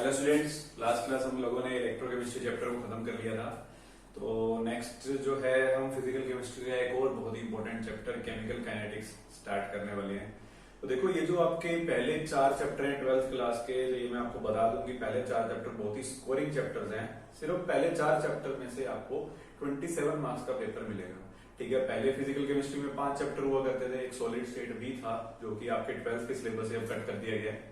Hello students, last class हम लोगों ने इलेक्ट्रोकेमिस्ट्री चैप्टर को खत्म कर लिया था। तो नेक्स्ट जो है हम फिजिकल केमिस्ट्री का एक और बहुत ही important chapter chemical kinetics start करने वाले हैं। तो देखो, ये जो आपके पहले 4 चैप्टर हैं 12th क्लास के, ये मैं आपको बता दूं कि पहले 4 चैप्टर बहुत ही स्कोरिंग चैप्टर्स हैं। सिर्फ पहले 4 चैप्टर में से आपको 27 मार्क्स का पेपर मिलेगा। ठीक है, पहले फिजिकल केमिस्ट्री में 5 चैप्टर हुआ करते थे, एक सॉलिड स्टेट भी था जो कि आपके 12th के सिलेबस से अब कट कर दिया गया है।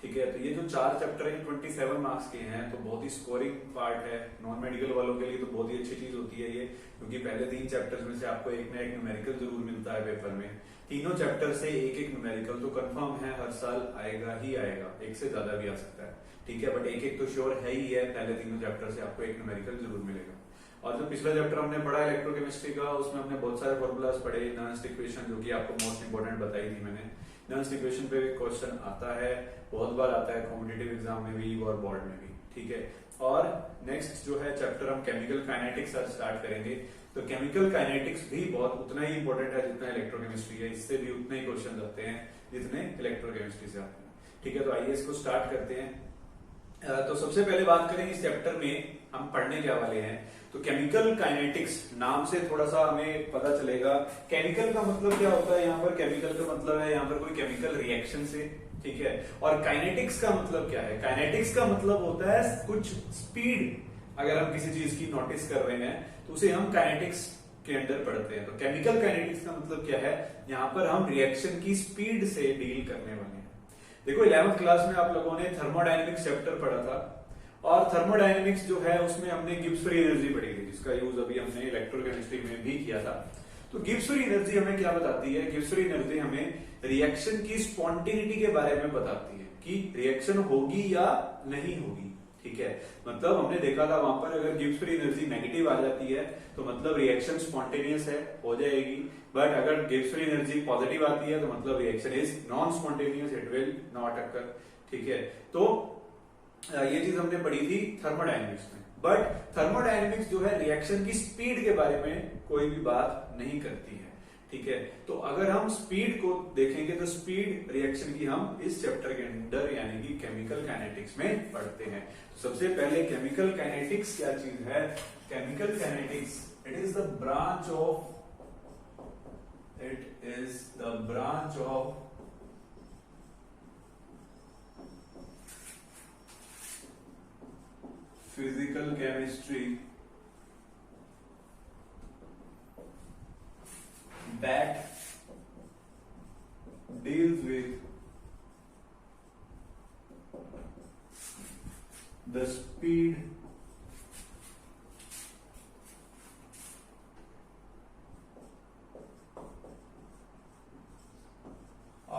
ठीक है, तो ये जो 4 चैप्टर है 27 मार्क्स के हैं, तो बहुत ही स्कोरिंग पार्ट है। नॉन मेडिकल वालों के लिए तो बहुत ही अच्छी चीज होती है ये, क्योंकि पहले 3 चैप्टर्स में से आपको एक ना एक न्यूमेरिकल जरूर मिलता है पेपर में। तीनों चैप्टर से एक एक न्यूमेरिकल तो कंफर्म है, हर साल आएगा ही आएगा, एक से ज्यादा भी आ सकता है। ठीक है, बट एक एक तो श्योर है ही है, पहले तीनों चैप्टर से आपको एक न्यूमेरिकल जरूर मिलेगा। और जो पिछला चैप्टर हमने पढ़ा इलेक्ट्रोकेमिस्ट्री का, उसमें हमने बहुत सारे फॉर्मूलाज पढ़े, नॉन इक्वेशन जो कि आपको मोस्ट इंपोर्टेंट बताई थी मैंने। नॉन इक्वेशन पे क्वेश्चन आता है, बहुत बार आता है कॉम्पिटिटिव एग्जाम में भी और बोर्ड में भी। ठीक है, और नेक्स्ट जो है चैप्टर हम केमिकल काइनेटिक्स स्टार्ट करेंगे। तो केमिकल काइनेटिक्स भी बहुत उतना ही इंपॉर्टेंट है जितना इलेक्ट्रोकेमिस्ट्री है, इससे भी उतने ही क्वेश्चन आते हैं जितने इलेक्ट्रोकेमिस्ट्री से आते हैं। ठीक है, तो आइए इसको स्टार्ट करते हैं। तो सबसे पहले बात करें इस चैप्टर में हम पढ़ने क्या वाले हैं। तो केमिकल काइनेटिक्स नाम से थोड़ा सा हमें पता चलेगा केमिकल का मतलब क्या होता है। यहाँ पर केमिकल का मतलब है यहाँ पर कोई केमिकल रिएक्शन से। ठीक है, और काइनेटिक्स का मतलब क्या है। काइनेटिक्स का मतलब होता है कुछ स्पीड। अगर हम किसी चीज की नोटिस कर रहे हैं तो उसे हम काइनेटिक्स के अंदर पढ़ते हैं। तो केमिकल काइनेटिक्स का मतलब क्या है, यहाँ पर हम रिएक्शन की स्पीड से डील करने वाले हैं। देखो, 11th क्लास में आप लोगों ने थर्मोडायनेमिक्स चैप्टर पढ़ा था, और थर्मोडायनेमिक्स जो है उसमें हमने गिब्स फ्री एनर्जी पढ़ी थी, जिसका यूज अभी हमने इलेक्ट्रोकेमिस्ट्री में भी किया था। तो गिब्स फ्री एनर्जी हमें क्या बताती है। गिब्स फ्री एनर्जी हमें रिएक्शन की स्पॉन्टेनिटी के बारे में बताती है कि रिएक्शन होगी या नहीं होगी। ठीक है, मतलब हमने देखा था वहां पर अगर गिब्स फ्री एनर्जी नेगेटिव आ जाती है तो मतलब रिएक्शन स्पॉन्टेनियस है, हो जाएगी। बट अगर गिब्स फ्री एनर्जी पॉजिटिव आती है तो मतलब reaction is non spontaneous, it will not occur. ठीक है, तो ये चीज हमने पढ़ी थी थर्मोडायनेमिक्स में। बट थर्मोडायनेमिक्स जो है रिएक्शन की स्पीड के बारे में कोई भी बात नहीं करती है। ठीक है, तो अगर हम स्पीड को देखेंगे तो स्पीड रिएक्शन की हम इस चैप्टर के अंदर यानी कि केमिकल काइनेटिक्स में पढ़ते हैं। तो सबसे पहले केमिकल काइनेटिक्स क्या चीज है। Chemical kinetics it is the branch of physical chemistry that deals with the speed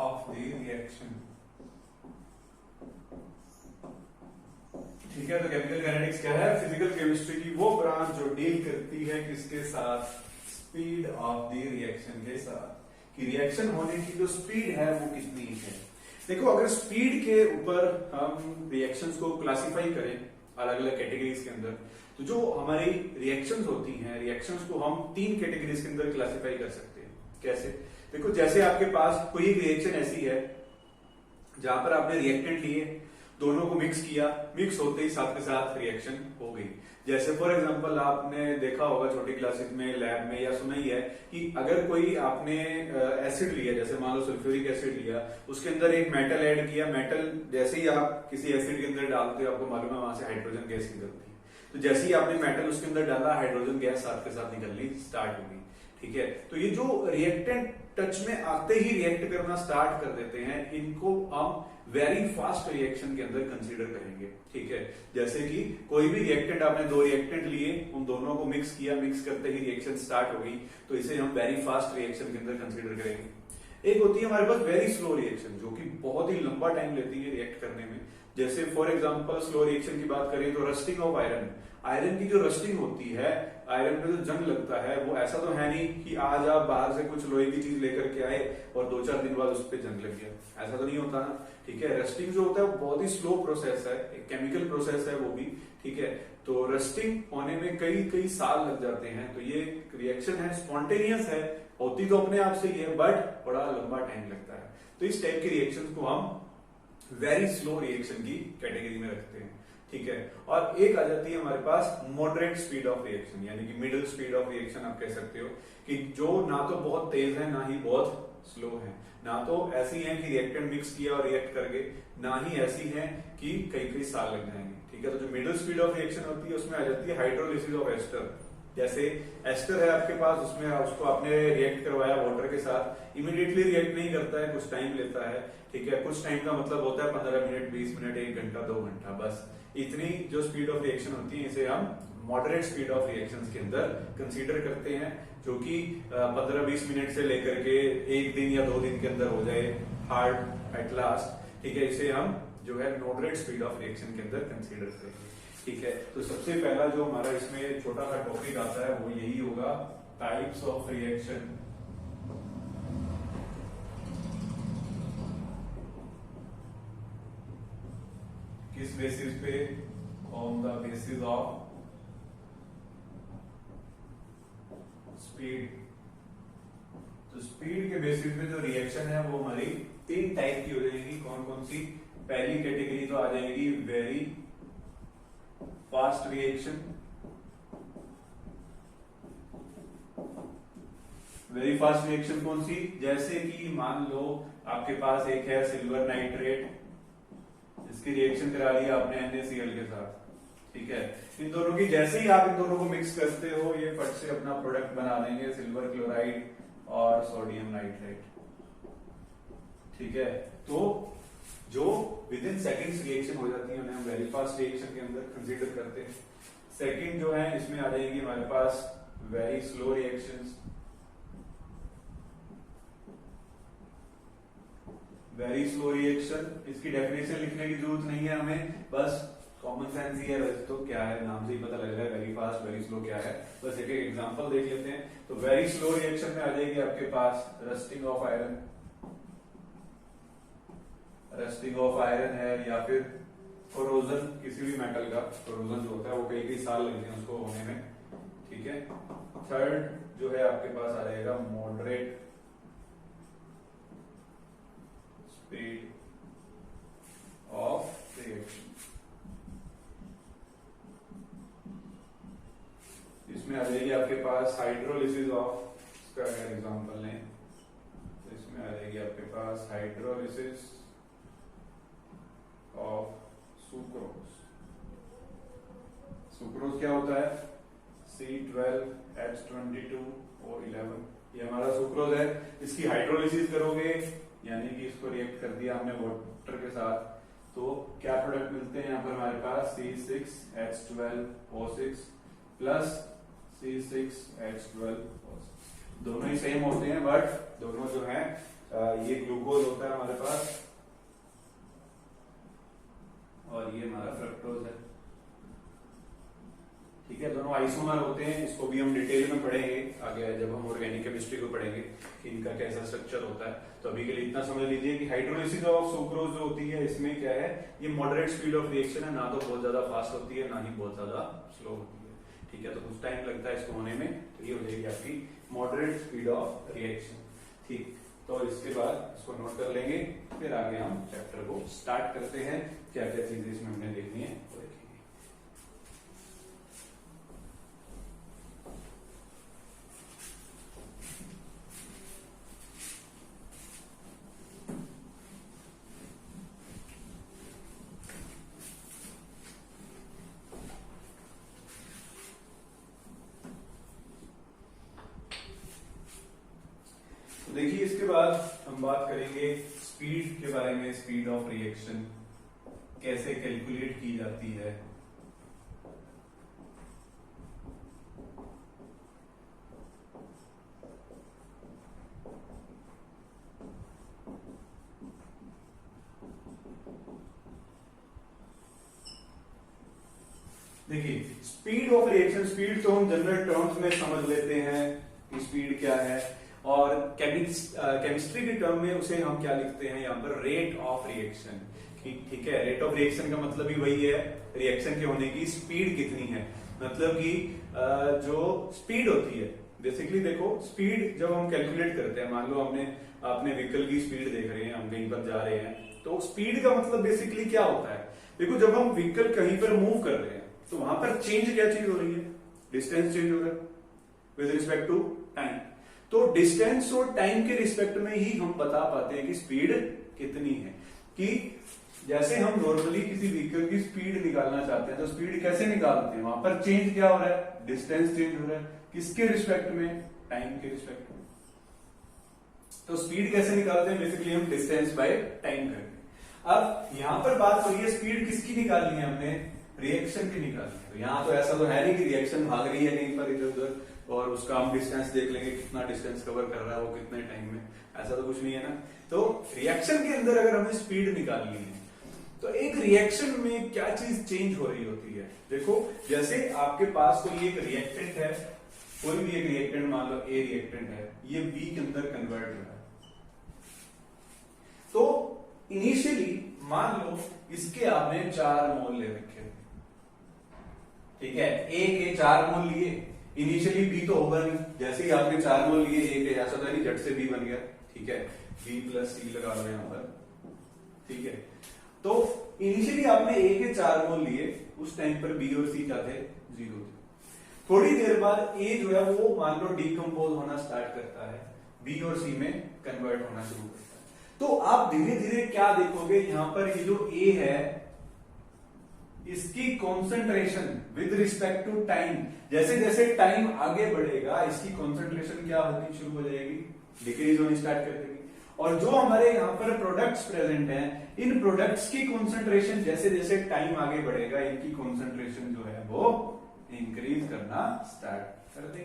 of the reaction। ठीक है, तो केमिकल काइनेटिक्स क्या है, फिजिकल केमिस्ट्री की वो ब्रांच जो डील करती है किसके साथ, स्पीड ऑफ द रिएक्शन के साथ, कि रिएक्शन होने की जो स्पीड है वो कितनी है। देखो, अगर स्पीड के ऊपर हम रिएक्शंस को क्लासिफाई करें अलग अलग कैटेगरीज के अंदर, तो जो हमारी रिएक्शंस होती हैं, रिएक्शंस को हम 3 कैटेगरीज के अंदर क्लासिफाई कर सकते हैं। कैसे, देखो, जैसे आपके पास कोई एक रिएक्शन ऐसी है जहां पर आपने रिएक्टेंट लिए, दोनों को मिक्स किया, मिक्स होते ही साथ के साथ रिएक्शन हो गई। जैसे फॉर एग्जांपल आपने देखा होगा छोटी क्लासेस में, लैब में, या सुना ही है कि अगर कोई आपने एसिड लिया, जैसे मान लो सल्फ्यूरिक एसिड लिया, उसके अंदर एक मेटल ऐड किया, मेटल जैसे ही आप किसी एसिड के अंदर डालते हो आपको मालूम है वहां से हाइड्रोजन गैस निकलती है। तो जैसे ही आपने मेटल उसके अंदर डाला, हाइड्रोजन गैस साथ के साथ निकलनी स्टार्ट होगी। ठीक है, तो ये जो रिएक्टेंट टच में आते ही रिएक्ट करना स्टार्ट कर देते हैं, इनको हम वेरी फास्ट रिएक्शन के अंदर कंसीडर करेंगे। ठीक है, जैसे कि कोई भी रिएक्टेंट, आपने 2 रिएक्टेंट लिए, उन दोनों को मिक्स किया, मिक्स करते ही रिएक्शन स्टार्ट हो गई, तो इसे हम वेरी फास्ट रिएक्शन के अंदर कंसीडर करेंगे। एक होती है हमारे पास वेरी स्लो रिएक्शन, जो कि बहुत ही लंबा टाइम लेती है रिएक्ट करने में। जैसे फॉर एग्जांपल स्लो रिएक्शन की बात करें तो रस्टिंग ऑफ आयरन, आयरन की जो रस्टिंग होती है, आयरन में जो जंग लगता है, वो ऐसा तो है नहीं कि आज आप बाहर से कुछ लोहे की चीज लेकर के आए और 2-4 दिन बाद उस पर जंग लग गया, ऐसा तो नहीं होता ना। ठीक है, रस्टिंग जो होता है वो बहुत ही स्लो प्रोसेस है, एक केमिकल प्रोसेस है वो भी। ठीक है, तो रस्टिंग होने में कई साल लग जाते हैं। तो ये रिएक्शन है, स्पॉन्टेनियस है, होती तो अपने आप से ही है, बट बड़ा लंबा टाइम लगता है। तो इस टाइप की रिएक्शन को हम वेरी स्लो रिएक्शन की कैटेगरी में रखते हैं, ठीक है। और एक आ जाती है हमारे पास मॉडरेट स्पीड ऑफ रिएक्शन, यानी कि मिडिल स्पीड ऑफ रिएक्शन आप कह सकते हो, कि जो ना तो बहुत तेज है ना ही बहुत स्लो है, ना तो ऐसी है कि रिएक्टेंट मिक्स किया और रिएक्ट कर गए, ना ही ऐसी है कि कई कई साल लग जाएंगे, ठीक है। तो जो मिडिल स्पीड ऑफ रिएक्शन होती है उसमें आ जाती है हाइड्रोलिसिस ऑफ एस्टर। जैसे एस्टर है आपके पास, उसमें उसको आपने रिएक्ट करवाया वाटर के साथ, इमीडिएटली रिएक्ट नहीं करता है, कुछ टाइम लेता है, ठीक है। कुछ टाइम का मतलब होता है 15 मिनट, 20 मिनट, 1 घंटा, 2 घंटा, बस इतनी जो स्पीड ऑफ रिएक्शन होती है इसे हम मॉडरेट स्पीड ऑफ रिएक्शंस के अंदर कंसीडर करते हैं, जो कि 15-20 मिनट से लेकर के 1 दिन या 2 दिन के अंदर हो जाए हार्ड एट लास्ट, ठीक है। इसे हम जो है मॉडरेट स्पीड ऑफ रिएक्शन के अंदर कंसीडर करते हैं, ठीक है। तो सबसे पहला जो हमारा इसमें छोटा सा टॉपिक आता है वो यही होगा, टाइप्स ऑफ रिएक्शन। किस बेसिस पे? On the basis of speed. तो स्पीड के बेसिस पे जो रिएक्शन है वो हमारी 3 टाइप की हो जाएगी। कौन कौन सी? पहली कैटेगरी तो आ जाएगी very fast reaction. Very fast reaction कौन सी? जैसे कि मान लो आपके पास एक है सिल्वर नाइट्रेट, इसकी रिएक्शन करा लिया आपने NaCl के साथ, ठीक है। इन दोनों की जैसे ही आप इन दोनों को मिक्स करते हो ये फट से अपना प्रोडक्ट बना देंगे, सिल्वर क्लोराइड और सोडियम नाइट्रेट, ठीक है। तो जो विद इन सेकेंड्स रिएक्शन हो जाती है उन्हें हम वेरी फास्ट रिएक्शन के अंदर कंसीडर करते हैं। सेकेंड जो है इसमें आ जाएगी हमारे पास very slow reactions. Very slow reaction, इसकी डेफिनेशन लिखने की जरूरत नहीं है हमें, बस कॉमन सेंस ही है, वैसे तो क्या है नाम से ही पता लग रहा है वेरी फास्ट वेरी स्लो क्या है, बस एक एक एग्जांपल देख लेते हैं। तो वेरी स्लो रिएक्शन में आ जाएगी आपके पास rusting of iron. Rusting of iron है, या फिर कोरोजन किसी भी मेटल का कोरोजन जो होता है वो कई कई साल लगते हैं उसको होने में, ठीक है। थर्ड जो है आपके पास आ जाएगा मॉडरेट स्पीड ऑफ रिएक्शन। इसमें आ जाएगी आपके पास हाइड्रोलिसिस ऑफ, इसका अगर एग्जांपल लें तो इसमें आ जाएगी आपके पास हाइड्रोलिसिस ऑफ सुक्रोज। सुक्रोज क्या होता है? C12H22O11, ये हमारा सुक्रोज है। इसकी हाइड्रोलिसिस करोगे यानी कि इसको रिएक्ट कर दिया हमने वाटर के साथ, तो क्या प्रोडक्ट मिलते हैं यहाँ पर हमारे पास? C6H12O6 plus C6H12O6। दोनों ही सेम होते हैं बट दोनों जो है ये ग्लूकोज होता है हमारे पास और ये हमारा फ्रक्टोज है, ठीक है। दोनों आइसोमर होते हैं, इसको भी हम डिटेल में पढ़ेंगे आगे जब हम ऑर्गेनिक केमिस्ट्री को पढ़ेंगे कि इनका कैसा स्ट्रक्चर होता है। तो अभी के लिए इतना समझ लीजिए कि हाइड्रोलिसिस ऑफ सुक्रोज जो होती है इसमें क्या है, ये मॉडरेट स्पीड ऑफ रिएक्शन है, ना तो बहुत ज्यादा फास्ट होती है ना ही बहुत ज्यादा स्लो होती है, ठीक है। तो कुछ टाइम लगता है इसको होने में, तो ये हो जाएगी आपकी मॉडरेट स्पीड ऑफ रिएक्शन, ठीक। तो इसके बाद इसको नोट कर लेंगे, फिर आगे हम चैप्टर को स्टार्ट करते हैं, क्या क्या चीजें इसमें हमने देखनी है वो देखेंगे। तो देखिए इसके बाद हम बात करेंगे स्पीड के बारे में। स्पीड ऑफ रिएक्शन कैसे कैलकुलेट की जाती है। देखिए स्पीड ऑफ रिएक्शन, स्पीड तो हम जनरल टर्म्स में समझ लेते हैं कि स्पीड क्या है, और केमिस्ट्री के टर्म में उसे हम क्या लिखते हैं यहाँ पर? रेट ऑफ रिएक्शन, ठीक है। रेट ऑफ रिएक्शन का मतलब ही वही है, रिएक्शन के होने की स्पीड कितनी है, मतलब कि जो स्पीड होती है बेसिकली। देखो स्पीड जब हम कैलकुलेट करते हैं, मान लो आपने व्हीकल की स्पीड देख रहे हैं, हम कहीं पर जा रहे हैं, तो तो स्पीड का मतलब बेसिकली क्या होता है? देखो, जब हम व्हीकल कहीं पर मूव कर रहे हैं तो वहां पर चेंज क्या चीज हो रही है? डिस्टेंस चेंज हो रहा है विद रिस्पेक्ट टू टाइम। तो डिस्टेंस और टाइम के रिस्पेक्ट में ही हम बता पाते हैं कि स्पीड कितनी है। कि जैसे हम नॉर्मली किसी व्हीकल की स्पीड निकालना चाहते हैं तो स्पीड कैसे निकालते हैं? वहां पर चेंज क्या हो रहा है? डिस्टेंस चेंज हो रहा है। किसके रिस्पेक्ट में? टाइम के रिस्पेक्ट में। तो स्पीड कैसे निकालते हैं? बेसिकली हम डिस्टेंस बाय टाइम करते हैं। अब यहां पर बात हो रही है स्पीड किसकी निकालनी है? हमने रिएक्शन की निकालनी है। तो यहां तो ऐसा तो है नहीं कि रिएक्शन भाग रही है कहीं पर इधर उधर और उसका हम डिस्टेंस देख लेंगे कितना डिस्टेंस कवर कर रहा है वो कितने टाइम में, ऐसा तो कुछ नहीं है ना। तो रिएक्शन के अंदर अगर हमें स्पीड निकालनी है तो एक रिएक्शन में क्या चीज चेंज हो रही होती है? देखो, जैसे आपके पास कोई एक रिएक्टेंट है, कोई भी एक रिएक्टेंट मान लो ए रिएक्टेंट है, ये बी के अंदर कन्वर्ट हो रहा है। तो इनिशियली मान लो इसके आपने 4 मोल ले रखे, ठीक है, ए के 4 मोल लिए। इनिशियली बी तो होगा नहीं, जैसे ही आपने 4 मोल लिए ए के, ऐसा तो नहीं झट से बी बन गया, ठीक है, बी प्लस सी लगा लो यहां पर, ठीक है। तो इनिशियली आपने ए के 4 मोल लिए, उस टाइम पर बी और सी क्या थे? 0 थे। थोड़ी देर बाद ए जो है वो मान लो डिकम्पोज होना स्टार्ट करता है, बी और सी में कन्वर्ट होना शुरू करता है। तो आप धीरे धीरे क्या देखोगे, यहां पर ये जो ए है इसकी concentration with respect to time, जैसे जैसे टाइम आगे बढ़ेगा इसकी कॉन्सेंट्रेशन क्या होनी शुरू हो जाएगी? डिक्रीज होनी स्टार्ट कर देगी। और जो हमारे यहाँ पर प्रोडक्ट्स प्रेजेंट हैं, इन प्रोडक्ट्स की कॉन्सेंट्रेशन जैसे जैसे टाइम आगे बढ़ेगा इनकी कॉन्सेंट्रेशन जो है वो इंक्रीज करना स्टार्ट कर देगी।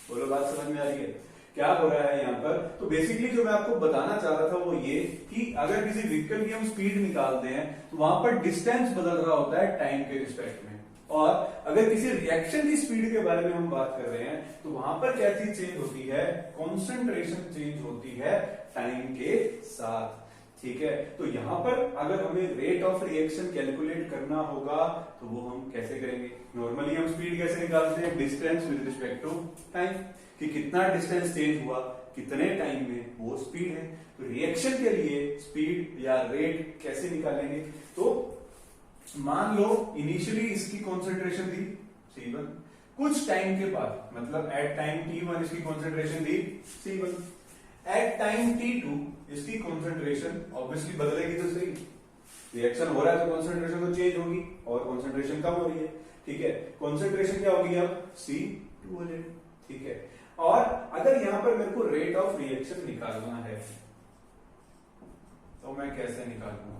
बोलो, बात समझ में आ रही है क्या हो रहा है यहाँ पर? तो बेसिकली जो मैं आपको बताना चाह रहा था वो ये कि अगर किसी व्हीकल की हम स्पीड निकालते हैं तो वहां पर डिस्टेंस बदल रहा होता है टाइम के रिस्पेक्ट में, और अगर किसी रिएक्शन की स्पीड के बारे में हम बात कर रहे हैं तो वहां पर क्या चीज चेंज होती है? कॉन्सेंट्रेशन चेंज होती है टाइम के साथ, ठीक है। तो यहां पर अगर हमें रेट ऑफ रिएक्शन कैलकुलेट करना होगा तो वो हम कैसे करेंगे? नॉर्मली हम स्पीड कैसे निकालते हैं? Distance with respect to time, कि कितना डिस्टेंस चेंज हुआ कितने टाइम में, वो स्पीड है। तो रिएक्शन के लिए स्पीड या रेट कैसे निकालेंगे? तो मान लो इनिशियली इसकी कॉन्सेंट्रेशन थी C1, कुछ टाइम के बाद मतलब एट टाइम T1 इसकी कॉन्सेंट्रेशन थी C1, एट टाइम T2 इसकी कॉन्सेंट्रेशन ऑब्वियसली बदलेगी तो सही, रिएक्शन हो रहा है तो कॉन्सेंट्रेशन तो चेंज होगी और कॉन्सेंट्रेशन कम हो रही है, ठीक है। कॉन्सेंट्रेशन क्या होगी अब? C2 हो जाएगी, ठीक है। और अगर यहां पर मेरे को रेट ऑफ रिएक्शन निकालना है तो मैं कैसे निकालूंगा?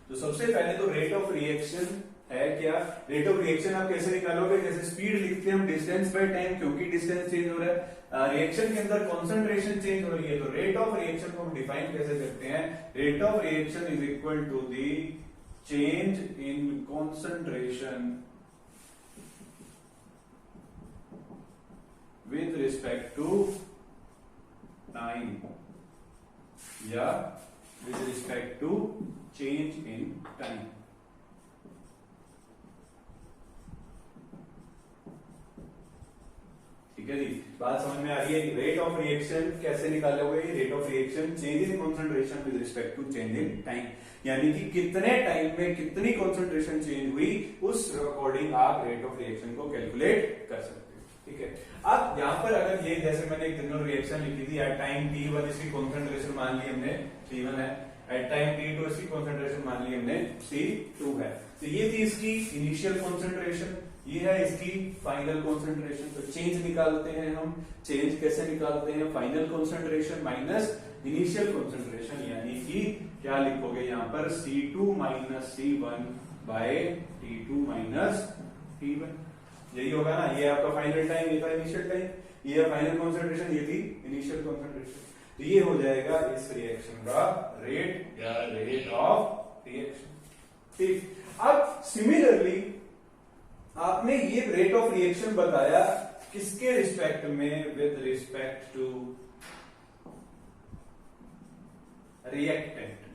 तो सबसे पहले तो रेट ऑफ रिएक्शन है क्या? रेट ऑफ रिएक्शन आप कैसे निकालोगे? जैसे स्पीड लिखते हैं हम डिस्टेंस बाय टाइम, क्योंकि डिस्टेंस चेंज हो रहा है, रिएक्शन के अंदर कॉन्सेंट्रेशन चेंज हो रही है, तो रेट ऑफ रिएक्शन को हम डिफाइन कैसे करते हैं? Rate of reaction is equal to the change in concentration with respect to time या with respect to change in time। ठीक है जी, बात समझ में आ रही है कि रेट ऑफ रिएक्शन कैसे निकालोगे? Rate of reaction change in concentration with respect to change in time, यानी कि कितने टाइम में कितनी कॉन्सेंट्रेशन चेंज हुई उस अकॉर्डिंग आप रेट ऑफ रिएक्शन को कैलकुलेट कर सकते हो, ठीक है। अब यहां पर अगर ये जैसे मैंने एक जनरल रिएक्शन लिखी थी, एट टाइम T1 इसकी कॉन्सेंट्रेशन मान ली हमने C1 है, एट टाइम T2 इसकी कॉन्सेंट्रेशन मान ली हमने C2 है। तो ये थी इसकी इनिशियल कॉन्सेंट्रेशन, ये है इसकी फाइनल कॉन्सेंट्रेशन। तो चेंज निकालते हैं हम, चेंज कैसे निकालते हैं? Final concentration minus initial concentration, यानी कि क्या लिखोगे यहां पर? C2 minus C1 bye T2 minus T1, यही होगा ना। ये आपका फाइनल टाइम, ये था इनिशियल टाइम, ये फाइनल कॉन्सेंट्रेशन, ये थी इनिशियल कॉन्सेंट्रेशन। तो ये हो जाएगा इस रिएक्शन का रेट या रेट ऑफ रिएक्शन, ठीक। अब सिमिलरली आपने ये रेट ऑफ रिएक्शन बताया किसके रिस्पेक्ट में? With respect to reactant.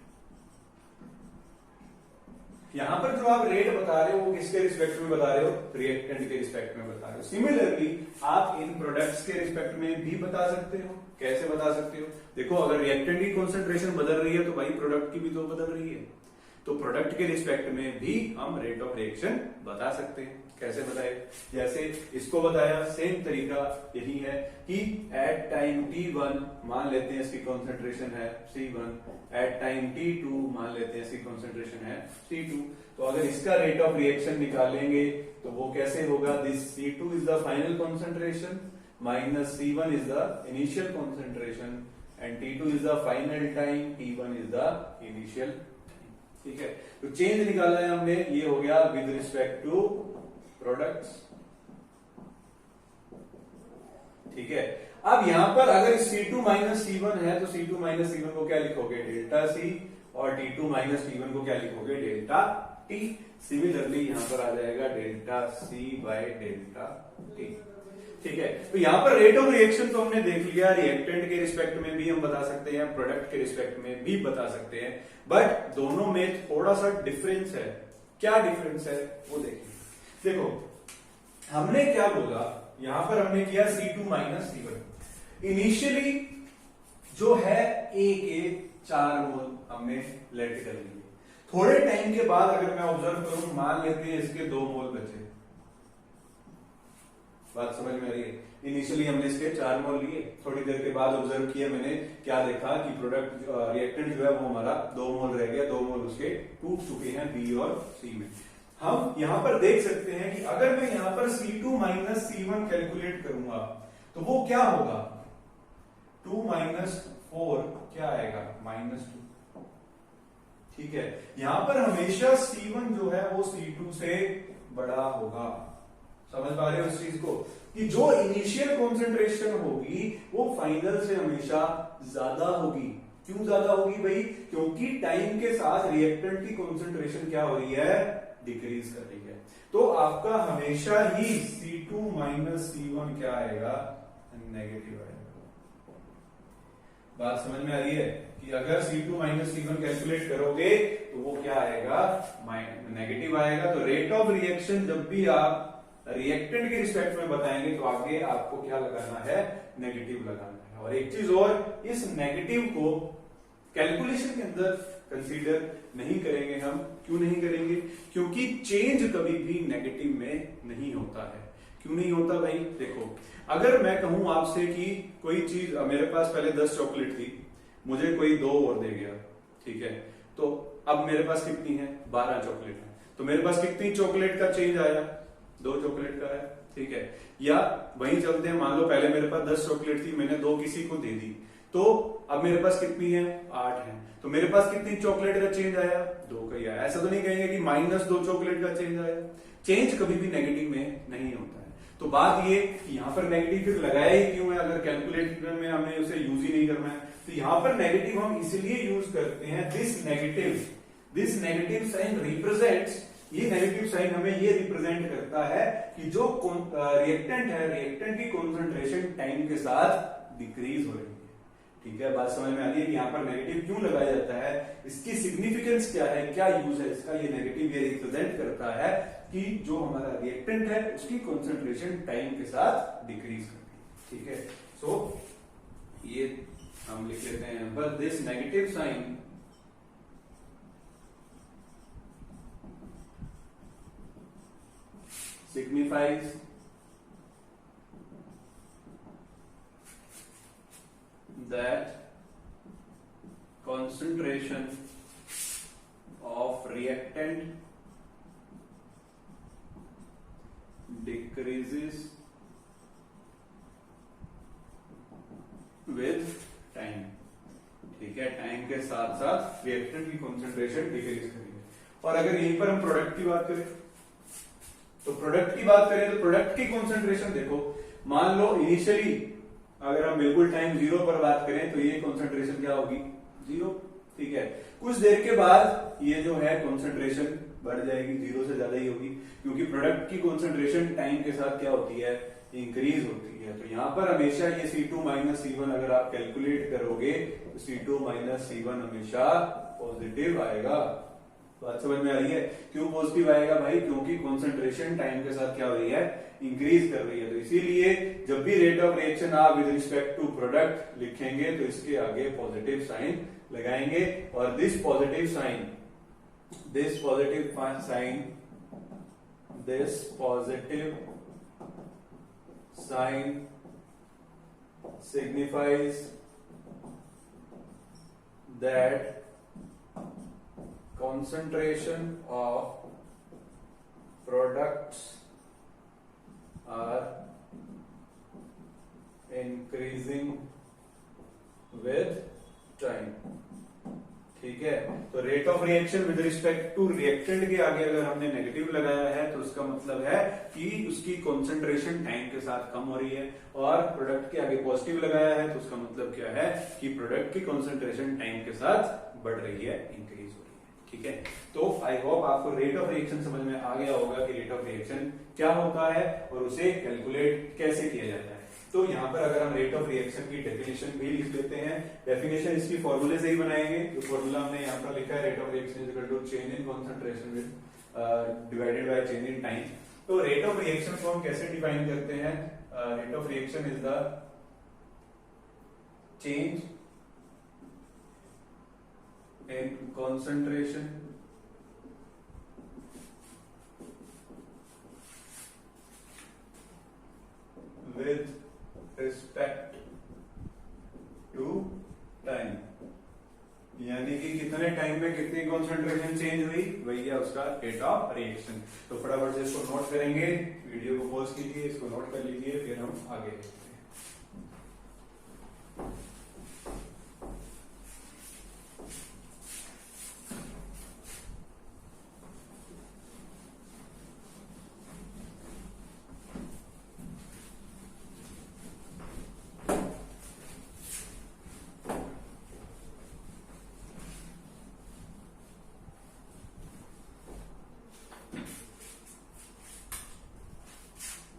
यहां पर जो आप रेट बता रहे हो वो किसके रिस्पेक्ट में बता रहे हो, रिएक्टेंट के रिस्पेक्ट में बता रहे हो। सिमिलरली आप इन प्रोडक्ट्स के रिस्पेक्ट में भी बता सकते हो। कैसे बता सकते हो, देखो अगर रिएक्टेंट की कॉन्सेंट्रेशन बदल रही है तो भाई प्रोडक्ट की भी तो बदल रही है, तो प्रोडक्ट के रिस्पेक्ट में भी हम रेट ऑफ रिएक्शन बता सकते हैं। कैसे बताए, जैसे इसको बताया, सेम तरीका यही है कि एट टाइम t1 मान लेते हैं इसकी कॉन्सेंट्रेशन है c1, एट टाइम t2 मान लेते हैं इसकी कॉन्सेंट्रेशन है c2। तो अगर इसका रेट ऑफ रिएक्शन निकालेंगे तो वो कैसे होगा, this c2 is the final concentration minus c1 is the initial concentration and t2 is the final time, t1 is the initial. ठीक है, तो चेंज निकाला है हमने, ये हो गया विद रिस्पेक्ट टू प्रोडक्ट्स। ठीक है, अब यहां पर अगर C2 माइनस C1 है तो C2 माइनस C1 को क्या लिखोगे, डेल्टा C, और T2 माइनस T1 को क्या लिखोगे, डेल्टा T। सिमिलरली यहां पर आ जाएगा delta C by delta T। ठीक है, तो यहां पर रेट ऑफ रिएक्शन तो हमने देख लिया, रिएक्टेंट के रिस्पेक्ट में भी हम बता सकते हैं, प्रोडक्ट के रिस्पेक्ट में भी बता सकते हैं, बट दोनों में थोड़ा सा डिफरेंस है। क्या डिफरेंस है वो देखिए। देखो हमने क्या बोला, यहां पर हमने किया C2 माइनस C1। इनिशियली जो है A के 4 मोल हमने लेट कर लिए, थोड़े टाइम के बाद अगर मैं ऑब्जर्व करूं, मान लेते हैं इसके 2 मोल बचे। बात समझ में आ रही है, इनिशियली हमने इसके 4 मोल लिए, थोड़ी देर के बाद ऑब्जर्व किया मैंने, क्या देखा कि प्रोडक्ट रिएक्टेंट जो है वो हमारा 2 मोल रह गया, 2 मोल उसके टूट चुके हैं B और C में। हम यहां पर देख सकते हैं कि अगर मैं यहां पर C2 माइनस C1 कैलकुलेट करूंगा तो वो क्या होगा, 2 माइनस 4 क्या आएगा, -2। ठीक है, यहां पर हमेशा C1 जो है वो C2 से बड़ा होगा। समझ पा रहे हो इस चीज को, कि जो इनिशियल कॉन्सेंट्रेशन होगी वो फाइनल से हमेशा ज्यादा होगी। क्यों ज्यादा होगी भाई, क्योंकि टाइम के साथ रिएक्टेंट की कॉन्सेंट्रेशन क्या हो रही है, डिक्रीज कर रही है। तो आपका हमेशा ही C2 माइनस C1 क्या आएगा, नेगेटिव आएगा। बात समझ में आ रही है कि अगर C2 माइनस C1 कैलकुलेट करोगे तो वो क्या आएगा, नेगेटिव आएगा। तो रेट ऑफ रिएक्शन जब भी आप रिएक्टेंट के रिस्पेक्ट में बताएंगे तो आगे आपको क्या लगाना है, नेगेटिव लगाना है। और एक चीज और, इस नेगेटिव को कैलकुलेशन के अंदर कंसीडर नहीं करेंगे हम। क्यों नहीं करेंगे, क्योंकि चेंज कभी भी नेगेटिव में नहीं होता है। क्यों नहीं होता भाई, देखो अगर मैं कहूं आपसे कि कोई चीज, मेरे पास पहले 10 चॉकलेट थी, मुझे कोई 2 और दे गया, ठीक है, तो अब मेरे पास कितनी है, 12 चॉकलेट है, तो मेरे पास कितनी चॉकलेट का चेंज आया, 2 चॉकलेट का है। ठीक है, या वहीं चलते हैं, मान लो पहले मेरे पास 10 चॉकलेट थी, मैंने 2 किसी को दे दी, तो अब मेरे पास कितनी है, 8 है, तो मेरे पास कितनी चॉकलेट का चेंज आया, 2 का ही आया। ऐसा तो नहीं कहेंगे कि -2 चॉकलेट का चेंज आया। चेंज कभी भी नेगेटिव में नहीं होता है। तो बात ये कि यहाँ पर नेगेटिव फिर लगाया ही क्यों है, अगर कैलकुलेटर में हमें उसे यूज ही नहीं करना है, तो यहाँ पर नेगेटिव हम इसलिए यूज करते हैं, दिस नेगेटिव साइन रिप्रेजेंट्स, ये नेगेटिव साइन हमें ये रिप्रेजेंट करता है कि जो रिएक्टेंट है, रिएक्टेंट की कॉन्सेंट्रेशन टाइम के साथ डिक्रीज हो रही है। ठीक है, बात समझ में आ रही है कि यहाँ पर नेगेटिव क्यों लगाया जाता है, इसकी सिग्निफिकेंस क्या है, क्या यूज है इसका। ये नेगेटिव ये रिप्रेजेंट करता है कि जो हमारा रिएक्टेंट है उसकी कॉन्सेंट्रेशन टाइम के साथ डिक्रीज करती है। ठीक है, सो ये हम लिख लेते हैं यहाँ पर, this negative sign signifies that concentration of reactant decreases with time। ठीक है, टाइम के साथ साथ रिएक्टेंट की कॉन्सेंट्रेशन डिक्रीज करेगी। और अगर यहीं पर हम प्रोडक्ट की बात करें तो प्रोडक्ट की कॉन्सेंट्रेशन देखो, मान लो इनिशियली अगर हम बिल्कुल टाइम 0 पर बात करें तो ये कॉन्सेंट्रेशन क्या होगी, 0। ठीक है, कुछ देर के बाद ये जो है कॉन्सेंट्रेशन बढ़ जाएगी, 0 से ज्यादा ही होगी, क्योंकि प्रोडक्ट की कॉन्सेंट्रेशन टाइम के साथ क्या होती है, इंक्रीज होती है। तो यहां पर हमेशा ये C2 माइनस C1 अगर आप कैलकुलेट करोगे तो C2 माइनस C1 हमेशा पॉजिटिव आएगा। बात समझ में आ रही है? क्यों पॉजिटिव आएगा भाई? क्योंकि कॉन्सेंट्रेशन टाइम के साथ क्या हो रही है? इंक्रीज कर रही है। तो इसीलिए जब भी रेट ऑफ रिएक्शन आप विद रिस्पेक्ट टू प्रोडक्ट लिखेंगे तो इसके आगे पॉजिटिव साइन लगाएंगे, और this positive sign signifies that concentration of products are increasing with time। ठीक है, तो rate of reaction with respect to reactant के आगे अगर हमने नेगेटिव लगाया है तो उसका मतलब है कि उसकी कॉन्सेंट्रेशन टाइम के साथ कम हो रही है, और प्रोडक्ट के आगे पॉजिटिव लगाया है तो उसका मतलब क्या है कि प्रोडक्ट की कॉन्सेंट्रेशन टाइम के साथ बढ़ रही है, इंक्रीज हो रही है। ठीक है, तो आई होप आपको रेट ऑफ रिएक्शन समझ में आ गया होगा कि रेट ऑफ रिएक्शन क्या होता है और उसे कैलकुलेट कैसे किया जाता है। तो यहाँ पर अगर हम रेट ऑफ रिएक्शन की डेफिनेशन भी लिख लेते हैं, डेफिनेशन इसकी फॉर्मूले से ही बनाएंगे। जो फॉर्मूला हमने यहाँ पर लिखा है, rate of reaction is equal to change in concentration with divided by change in time. तो रेट ऑफ रिएक्शन को हम कैसे डिफाइन करते हैं? Rate of reaction is the change in concentration with respect to time, यानी कि कितने time में कितनी कॉन्सेंट्रेशन चेंज हुई, वही है उसका रेट ऑफ रिएक्शन। तो फटाफट से इसको नोट करेंगे, वीडियो को पॉज कीजिए, इसको नोट कर लीजिए, फिर हम आगे देखते हैं।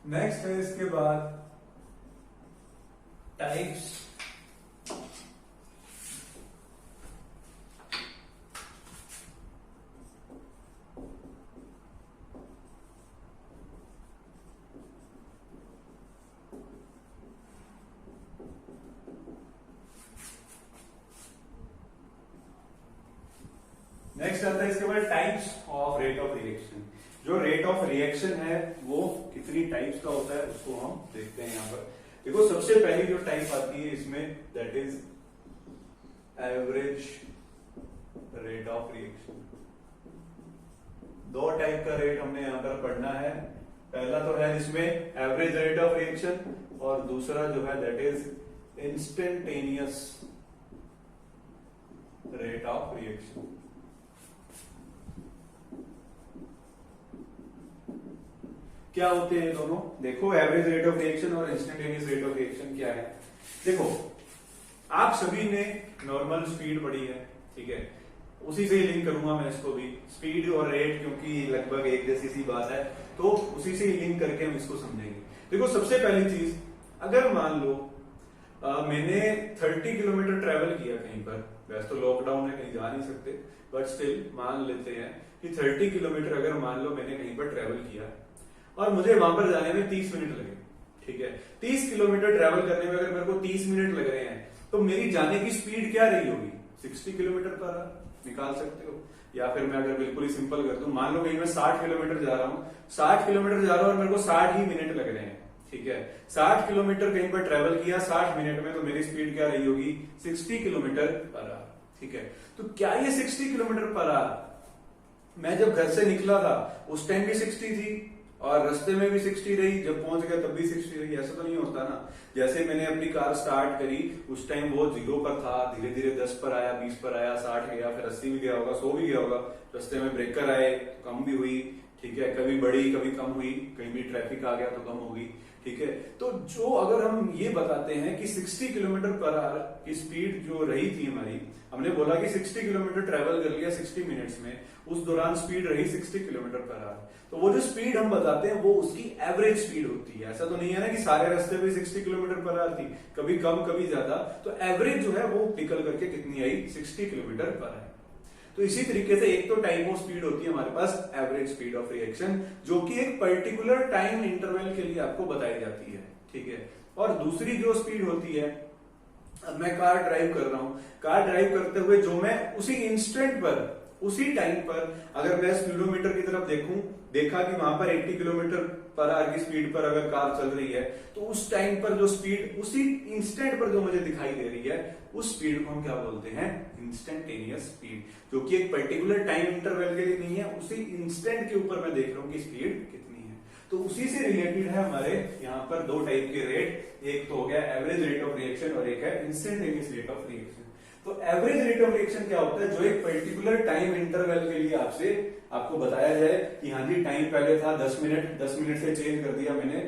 नेक्स्ट है इसके बाद टाइप्स नेक्स्ट आता है इसके बाद types of rate of reaction. जो रेट ऑफ रिएक्शन है वो कितनी टाइप्स का होता है उसको हम देखते हैं। यहाँ पर देखो, सबसे पहली जो टाइप आती है इसमें, that is average rate of reaction. दो टाइप का रेट हमने यहाँ पर पढ़ना है। पहला तो है इसमें एवरेज रेट ऑफ रिएक्शन, और दूसरा जो है that is instantaneous rate of reaction. क्या होते हैं दोनों? देखो, एवरेज रेट ऑफ रिएक्शन और इंस्टेंटेनियस रेट ऑफ रिएक्शन क्या है। देखो, आप सभी ने नॉर्मल स्पीड पढ़ी है, ठीक है, उसी से ही लिंक करूंगा मैं इसको भी, स्पीड और रेट, क्योंकि लगभग एक जैसी सी बात है, तो उसी से ही लिंक करके हम इसको समझेंगे। देखो, सबसे पहली चीज, अगर मान लो मैंने 30 किलोमीटर ट्रेवल किया कहीं पर, वैसे तो लॉकडाउन है, कहीं जा नहीं सकते, बट स्टिल मान लेते हैं कि 30 किलोमीटर अगर मान लो मैंने कहीं पर ट्रेवल किया और मुझे वहां पर जाने में 30 मिनट लगे, ठीक है, 30 किलोमीटर ट्रेवल करने में अगर मेरे को 30 मिनट लग रहे हैं, तो मेरी जाने की स्पीड क्या रही होगी? 60 किलोमीटर पर आवर निकाल सकते हो। या फिर मैं अगर बिल्कुल ही सिंपल कर दूं, मान लो कहीं मैं 60 किलोमीटर जा रहा हूं, 60 किलोमीटर जा रहा हूं और मेरे को 60 ही मिनट लग रहे हैं, ठीक है, 60 किलोमीटर कहीं पर ट्रेवल किया 60 मिनट में, तो मेरी स्पीड क्या रही होगी? 60 किलोमीटर पर आवर, ठीक है। तो क्या ये 60 किलोमीटर पर आवर मैं जब घर से निकला था उस टाइम भी 60 थी और रास्ते में भी 60 रही, जब पहुंच गया तब भी 60 रही? ऐसा तो नहीं होता ना। जैसे मैंने अपनी कार स्टार्ट करी, उस टाइम वो 0 पर था, धीरे धीरे 10 पर आया, 20 पर आया, 60 गया, फिर 80 भी गया होगा, 100 भी गया होगा, रास्ते में ब्रेकर आए, कम भी हुई, ठीक है, कभी बढ़ी कभी कम हुई, कहीं भी ट्रैफिक आ गया तो कम होगी, ठीक है। तो जो अगर हम ये बताते हैं कि 60 किलोमीटर पर आवर की स्पीड जो रही थी हमारी, हमने बोला कि 60 किलोमीटर ट्रेवल कर लिया 60 मिनट्स में, उस दौरान स्पीड रही 60 किलोमीटर पर आवर, तो वो जो स्पीड हम बताते हैं वो उसकी एवरेज स्पीड होती है। ऐसा तो नहीं है ना कि सारे रास्ते पे 60 किलोमीटर पर आवर थी, कभी कम कभी ज्यादा, तो एवरेज जो है वो निकल करके कितनी आई? 60 किलोमीटर पर आवर। तो इसी तरीके से एक तो टाइप ऑफ स्पीड होती है हमारे पास एवरेज स्पीड ऑफ रिएक्शन, जो कि एक पर्टिकुलर टाइम इंटरवल के लिए आपको बताई जाती है, ठीक है। और दूसरी जो स्पीड होती है, अब मैं कार ड्राइव कर रहा हूं, कार ड्राइव करते हुए जो मैं उसी इंस्टेंट पर, उसी टाइम पर अगर मैं स्पीडोमीटर की तरफ देखा कि वहां पर 80 किलोमीटर पर आवर की स्पीड पर अगर कार चल रही है, तो उस टाइम पर जो स्पीड उसी इंस्टेंट पर जो मुझे दिखाई दे रही है, उस स्पीड को हम क्या बोलते हैं, इंस्टेंटेनियस स्पीड, जो कि एक पर्टिकुलर टाइम इंटरवल के लिए नहीं है, उसी इंस्टेंट के ऊपर मैं देख रहा हूं कि स्पीड कितनी है। तो उसी से रिलेटेड है हमारे यहाँ पर दो टाइप के रेट, एक तो हो गया एवरेज रेट ऑफ रिएक्शन और एक है इंस्टेंटेनियस रेट ऑफ रिएक्शन। तो एवरेज रेट ऑफ रिएक्शन क्या होता है, जो एक पर्टिकुलर टाइम इंटरवल के लिए आपको बताया जाए कि हाँ जी टाइम पहले था 10 मिनट, 10 मिनट से चेंज कर दिया मैंने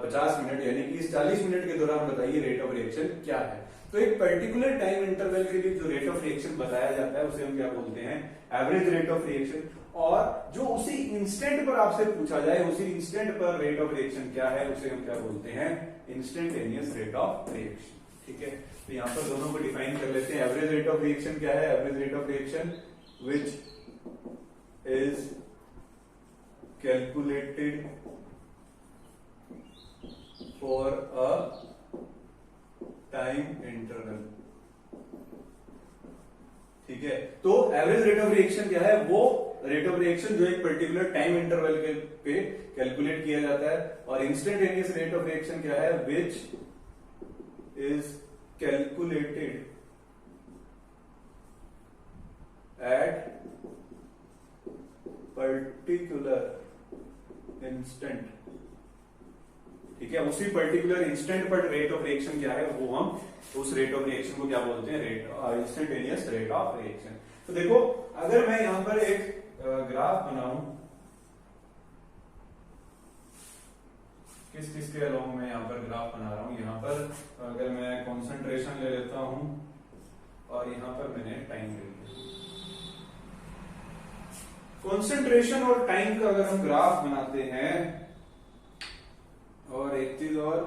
50 मिनट, यानी कि इस 40 मिनट के दौरान बताइए रेट ऑफ रिएक्शन क्या है। तो एक पर्टिकुलर टाइम इंटरवल के लिए जो रेट ऑफ रिएक्शन बताया जाता है उसे हम क्या बोलते हैं, एवरेज रेट ऑफ रिएक्शन। और जो उसी इंस्टेंट पर आपसे पूछा जाए, उसी इंस्टेंट पर रेट ऑफ रिएक्शन क्या है, उसे हम क्या बोलते हैं, इंस्टेंटेनियस रेट ऑफ रिएक्शन, ठीक है। तो यहाँ पर दोनों को डिफाइन कर लेते हैं। एवरेज रेट ऑफ रिएक्शन क्या है, average rate of reaction which is calculated for a time interval, ठीक है। तो एवरेज रेट ऑफ रिएक्शन क्या है, वो रेट ऑफ रिएक्शन जो एक पर्टिकुलर टाइम इंटरवल के पे कैलकुलेट किया जाता है। और इंस्टेंटेनियस रेट ऑफ रिएक्शन क्या है, which is calculated at particular instant, ठीक है। उसी पर्टिकुलर इंस्टेंट पर रेट ऑफ रिएक्शन क्या है, वो हम उस रेट ऑफ रिएक्शन को क्या बोलते हैं, इंस्टेंटेनियस रेट ऑफ रिएक्शन। तो देखो अगर मैं यहां पर एक ग्राफ बनाऊं, किस किस के अलोंग में यहां पर ग्राफ बना रहा हूं, यहां पर अगर मैं कंसंट्रेशन ले लेता हूं और यहां पर मैंने टाइम ले लिया। कंसंट्रेशन और टाइम का अगर हम ग्राफ बनाते हैं, और एक चीज और,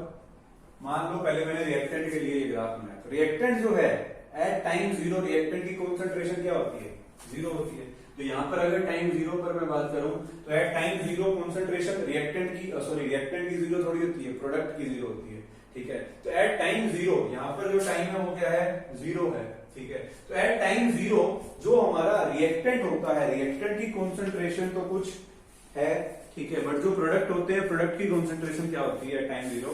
मान लो पहले मैंने रिएक्टेंट के लिए ये ग्राफ बनाया, तो रिएक्टेंट जो है एट टाइम जीरो, रिएक्टेंट की कंसंट्रेशन क्या होती है, जीरो होती है। तो यहां पर अगर टाइम जीरो पर मैं बात करूं, तो at time zero concentration reactant की, सॉरी रिएक्टेंट की जीरो थोड़ी होती है, प्रोडक्ट की जीरो होती है, ठीक है। तो एट टाइम जीरो, यहां पर जो टाइम है वो क्या है, जीरो है, ठीक है। तो एट टाइम जीरो जो हमारा रिएक्टेंट होता है, रिएक्टेंट की कंसंट्रेशन तो कुछ है, ठीक है, बट जो प्रोडक्ट होते हैं, प्रोडक्ट की कंसंट्रेशन क्या होती है, टाइम जीरो,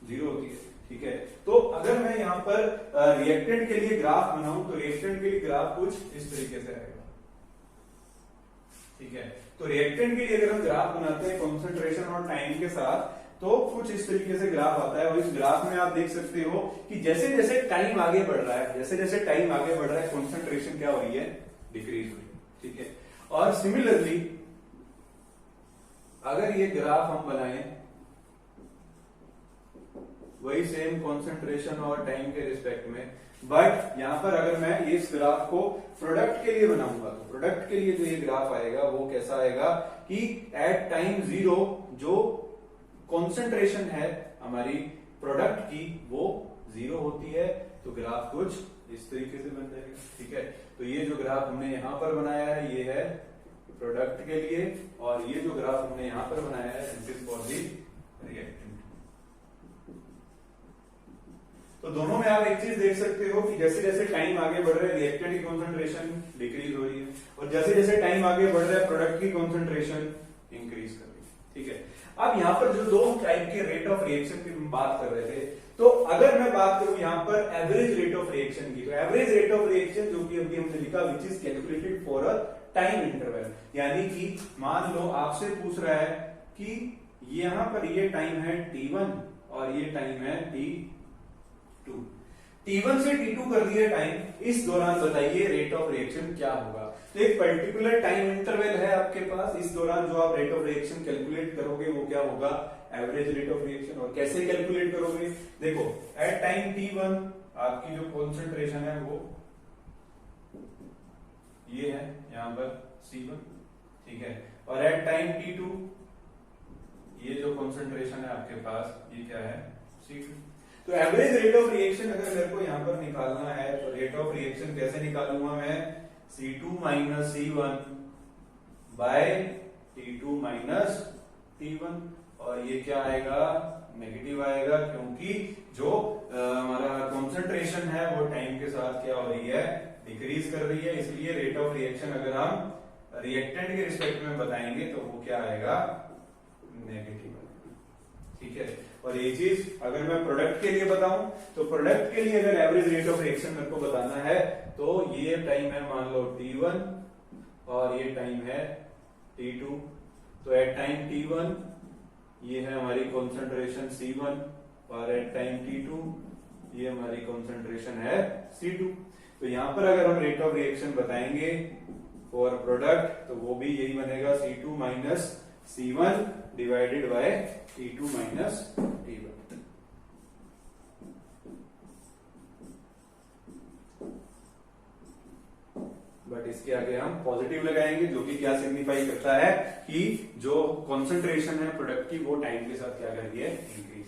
जीरो होती है, ठीक है। तो अगर मैं यहां पर रिएक्टेंट के लिए ग्राफ बनाऊं, तो रिएक्टेंट के लिए ग्राफ कुछ इस तरीके से आएगा, ठीक है। तो रिएक्टेंट के लिए अगर हम ग्राफ बनाते हैं कंसंट्रेशन और टाइम के साथ, तो कुछ इस तरीके से ग्राफ आता है। और इस ग्राफ में आप देख सकते हो कि जैसे जैसे टाइम आगे बढ़ रहा है, जैसे जैसे टाइम आगे बढ़ रहा है, कंसंट्रेशन क्या हो रही है, डिक्रीज हो रही है, ठीक है। और सिमिलरली अगर ये ग्राफ हम बनाएं, वही सेम कंसंट्रेशन और टाइम के रिस्पेक्ट में, बट यहां पर अगर मैं इस ग्राफ को प्रोडक्ट के लिए बनाऊंगा, तो प्रोडक्ट के लिए जो ये ग्राफ आएगा वो कैसा आएगा कि एट टाइम जीरो जो कंसंट्रेशन है हमारी प्रोडक्ट की वो जीरो होती है, तो ग्राफ कुछ इस तरीके से बन जाएगा, ठीक है। तो ये जो ग्राफ हमने यहां पर बनाया है ये है प्रोडक्ट के लिए, और ये जो ग्राफ हमने यहां पर बनाया है this is for the reactant. तो दोनों में आप एक चीज देख सकते हो कि जैसे जैसे टाइम आगे बढ़ रहा है रिएक्टेंट की कंसंट्रेशन डिक्रीज हो रही है, और जैसे जैसे टाइम आगे बढ़ रहा है प्रोडक्ट की कंसंट्रेशन इंक्रीज कर रही है, ठीक है। अब यहाँ पर जो दो टाइप के रेट ऑफ रिएक्शन की हम बात कर रहे थे, तो अगर मैं बात करूं यहाँ पर एवरेज रेट ऑफ रिएक्शन की, तो एवरेज रेट ऑफ रिएक्शन जो कि अभी हमने लिखा which is calculated for a time interval, यानी कि मान लो आपसे पूछ रहा है कि यहां पर ये टाइम है t1 और ये टाइम है t2, t1 से t2 कर दिया टाइम, इस दौरान बताइए रेट ऑफ रिएक्शन क्या होगा। तो एक पर्टिकुलर टाइम इंटरवल है आपके पास, इस दौरान जो आप रेट ऑफ रिएक्शन कैलकुलेट करोगे वो क्या होगा, एवरेज रेट ऑफ रिएक्शन। और कैसे कैलकुलेट करोगे, देखो एट टाइम t1 आपकी जो कॉन्सेंट्रेशन है वो ये है यहां पर C1, ठीक है, और एट टाइम t2 ये जो कॉन्सेंट्रेशन है आपके पास ये क्या है, C2। तो एवरेज रेट ऑफ रिएक्शन अगर मेरे को यहां पर निकालना है, तो रेट ऑफ रिएक्शन कैसे निकालूंगा मैं, C2 minus C1 bye T2 minus T1, और ये क्या आएगा, नेगेटिव आएगा, क्योंकि जो हमारा कंसंट्रेशन है वो टाइम के साथ क्या हो रही है, डिक्रीज कर रही है, इसलिए रेट ऑफ रिएक्शन अगर हम रिएक्टेंट के रिस्पेक्ट में बताएंगे तो वो क्या आएगा, नेगेटिव आएगा। ठीक है, और ये चीज अगर मैं प्रोडक्ट के लिए बताऊं तो प्रोडक्ट के लिए अगर एवरेज रेट ऑफ रिएक्शन मेरे को बताना है तो ये टाइम है मान लो T1 और ये टाइम है T2, तो एट टाइम T1 ये है हमारी कंसंट्रेशन C1 और एट टाइम T2 ये हमारी कंसंट्रेशन है C2। तो यहां पर अगर हम रेट ऑफ रिएक्शन बताएंगे फॉर प्रोडक्ट तो वो भी यही बनेगा, C2 minus C1 divided by T2 minus T1। But इसके आगे हम पॉजिटिव लगाएंगे, जो कि क्या सिग्निफाई करता है कि जो कंसंट्रेशन है प्रोडक्ट की वो टाइम के साथ क्या कर रही है, इंक्रीज।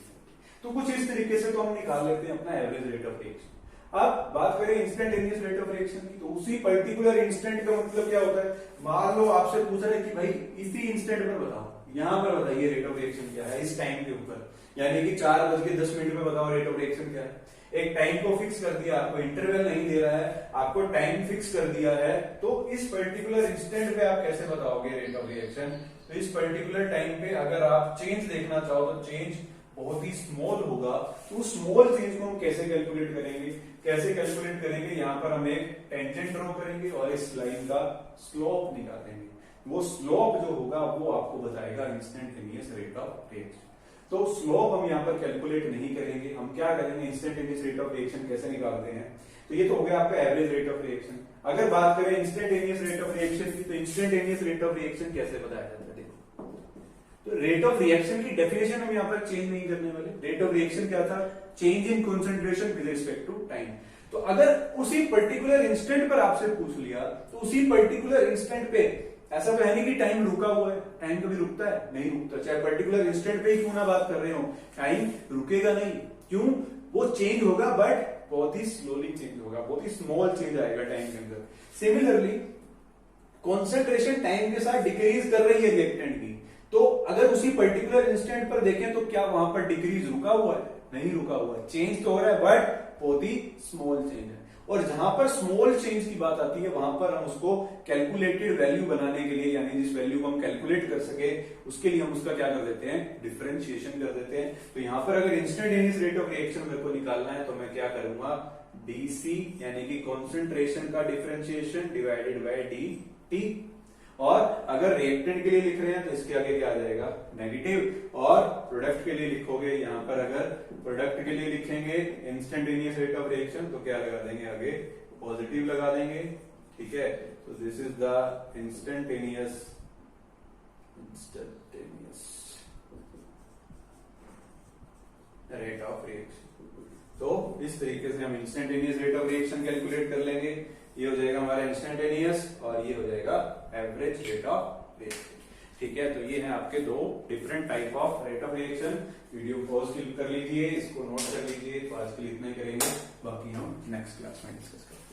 तो कुछ इस तरीके से तो हम निकाल लेते हैं अपना एवरेज रेट ऑफ रिएक्शन। अब बात करें इंस्टेंटेनियस रेट ऑफ रिएक्शन की, तो उसी पर्टिकुलर इंस्टेंट का मतलब क्या होता है, मान लो आपसे पूछ रहे कि भाई इसी इंस्टेंट पर बताओ, यहां पर बताइए रेट ऑफ रिएक्शन क्या है इस टाइम के ऊपर, यानी कि 4:10 में बताओ रेट ऑफ रिएक्शन क्या है। एक टाइम को फिक्स कर दिया, आपको इंटरवल नहीं दे रहा है, आपको टाइम फिक्स कर दिया है, तो इस पर्टिकुलर इंस्टेंट पे आप कैसे बताओगे रेट ऑफ रिएक्शन। तो इस पर्टिकुलर टाइम पे अगर आप चेंज देखना चाहो तो चेंज बहुत ही स्मॉल होगा, तो स्मॉल चेंज को हम कैसे कैलकुलेट करेंगे, कैसे कैलकुलेट करेंगे, यहाँ पर हम एक टेंजेंट ड्रॉ करेंगे और इस लाइन का स्लोप निकालेंगे, वो स्लोप जो होगा वो आपको बताएगा इंस्टेंटेनियस रेट ऑफ रिएक्शन। तो स्लोप हम यहाँ पर कैलकुलेट नहीं करेंगे, हम क्या करेंगे, इंस्टेंटेनियस रेट ऑफ रिएक्शन कैसे निकालते हैं। तो ये तो हो गया आपका एवरेज रेट ऑफ रिएक्शन। अगर बात करें इंस्टेंटेनियस रेट ऑफ रिएक्शन की, तो इंस्टेंटेनियस रेट ऑफ रिएक्शन कैसे बताया जाता है, देखो। तो रेट ऑफ रिएक्शन की डेफिनेशन हम यहाँ पर चेंज नहीं करने वाले। रेट ऑफ रिएक्शन क्या था, change in concentration with respect to time. तो अगर उसी पर्टिकुलर इंस्टेंट पर आपसे पूछ लिया तो उसी पर्टिकुलर इंस्टेंट पे, ऐसा तो है नहीं कि टाइम रुका हुआ है, टाइम कभी रुकता है, नहीं रुकता, चाहे पर्टिकुलर इंस्टेंट पे ही क्यों ना बात कर रहे हो, टाइम रुकेगा नहीं। क्यों, वो चेंज होगा बट बहुत ही स्लोली चेंज होगा, बहुत ही स्मॉल चेंज आएगा टाइम के अंदर। सिमिलरली कॉन्सेंट्रेशन टाइम के साथ डिक्रीज कर रही है रिएक्टेंट की, तो अगर उसी पर्टिकुलर इंस्टेंट पर देखें तो क्या वहां पर डिक्रीज रुका हुआ है, नहीं रुका हुआ है, चेंज तो हो रहा है बट बहुत ही स्मॉल चेंज है। और जहां पर स्मॉल चेंज की बात आती है वहां पर हम उसको कैलकुलेटेड वैल्यू बनाने के लिए, यानी जिस वैल्यू को हम कैलकुलेट कर सके उसके लिए हम उसका क्या कर देते हैं, डिफरेंशिएशन कर देते हैं। तो यहां पर अगर इंस्टेंटेनियस रेट ऑफ रिएक्शन मेरे को निकालना है तो मैं क्या करूंगा, डीसी यानी कि कॉन्सेंट्रेशन का डिफरेंशिएशन डिवाइडेड बाय डी। और अगर रिएक्टेंट के लिए लिख रहे हैं तो इसके आगे क्या आ जाएगा, नेगेटिव। और प्रोडक्ट के लिए लिखोगे, यहां पर अगर प्रोडक्ट के लिए लिखेंगे इंस्टेंटेनियस रेट ऑफ रिएक्शन तो क्या लगा देंगे, आगे पॉजिटिव लगा देंगे। ठीक है, तो this is the instantaneous rate of reaction. तो इस तरीके से हम instantaneous rate of reaction calculate कर लेंगे। ये हो जाएगा हमारा इंस्टेंटेनियस और ये हो जाएगा एवरेज रेट ऑफ रिएक्शन। ठीक है, तो ये है आपके दो different type of rate of reaction. Video pause कर लीजिए, इसको नोट कर लीजिए। तो आज के लिए इतना ही करेंगे, बाकी हम नेक्स्ट क्लास में डिस्कस करेंगे।